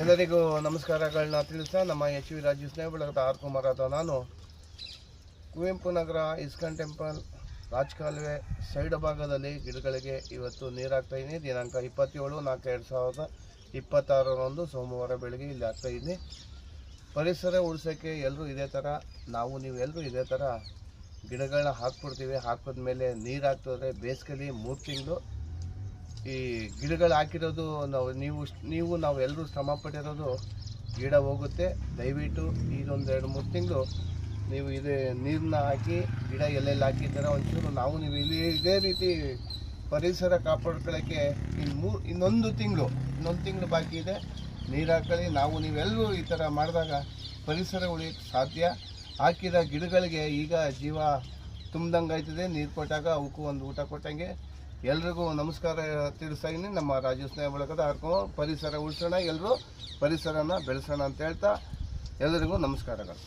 ಎಲ್ಲರಿಗೂ ನಮಸ್ಕಾರಗಳನ್ನ ತಿಳಿಸ್ತಾ ನಮ್ಮ ಎಚ್ ವಿ ರಾಜು ಸ್ನೇಹ ಬಳಗದ ಆರ್ ಕುಮಾರ್ ಅಥವಾ ನಾನು ಕುವೆಂಪು ನಗರ ಇಸ್ಕಾನ್ ಟೆಂಪಲ್ ರಾಜಕಾಲುವೆ ಸೈಡ್ ಭಾಗದಲ್ಲಿ ಗಿಡಗಳಿಗೆ ಇವತ್ತು ನೀರಾಗ್ತಾ ಇದ್ದೀನಿ. ದಿನಾಂಕ 27/4/2026 ಸೋಮವಾರ ಬೆಳಗ್ಗೆ ಇಲ್ಲಿ ಆಗ್ತಾಯಿದ್ದೀನಿ. ಪರಿಸರ ಉಳಿಸೋಕ್ಕೆ ಎಲ್ಲರೂ ಇದೇ ಥರ ನೀವು ಎಲ್ಲರೂ ಇದೇ ಥರ ಗಿಡಗಳನ್ನ ಹಾಕ್ಬಿಡ್ತೀವಿ. ಹಾಕಿದ್ಮೇಲೆ ನೀರು ಹಾಕ್ತಿದ್ರೆ ಬೇಸಿಗೆಲಿ 3 ತಿಂಗಳು ಈ ಗಿಡಗಳು ಹಾಕಿರೋದು ನಾವು ಎಲ್ಲರೂ ಶ್ರಮಪಟ್ಟಿರೋದು ಗಿಡ ಹೋಗುತ್ತೆ. ದಯವಿಟ್ಟು ಇದೊಂದು 2-3 ತಿಂಗಳು ನೀವು ನೀರನ್ನ ಹಾಕಿ ಗಿಡ ಎಲ್ಲೆಲ್ಲಿ ಹಾಕಿದ್ದೀರ ಒಂಚೂರು ನೀವು ಇದೇ ರೀತಿ ಪರಿಸರ ಕಾಪಾಡ್ಕೊಳ್ಳೋಕ್ಕೆ ಇನ್ನೊಂದು ತಿಂಗಳು ಬಾಕಿ ಇದೆ. ನೀರು ಹಾಕೊಳ್ಳಿ. ನೀವೆಲ್ಲರೂ ಈ ಥರ ಮಾಡಿದಾಗ ಪರಿಸರ ಉಳಿಯೋಕ್ಕೆ ಸಾಧ್ಯ. ಹಾಕಿದ ಗಿಡಗಳಿಗೆ ಈಗ ಜೀವ ತುಂಬ್ದಂಗೆ ಆಯ್ತದೆ. ನೀರು ಕೊಟ್ಟಾಗ ಅವಕ್ಕೂ ಒಂದು ಊಟ ಕೊಟ್ಟಂಗೆ. ಎಲ್ರಿಗೂ ನಮಸ್ಕಾರ ತಿಳಿಸ್ತಾ ಇದ್ದೀನಿ. ನಮ್ಮ ರಾಜು ಸ್ನೇಹ ಬಳಗದ ಪರಿಸರ ಉಳಿಸೋಣ, ಎಲ್ಲರೂ ಪರಿಸರನ ಬೆಳೆಸೋಣ ಅಂತ ಹೇಳ್ತಾ ಎಲ್ಲರಿಗೂ ನಮಸ್ಕಾರಗಳು.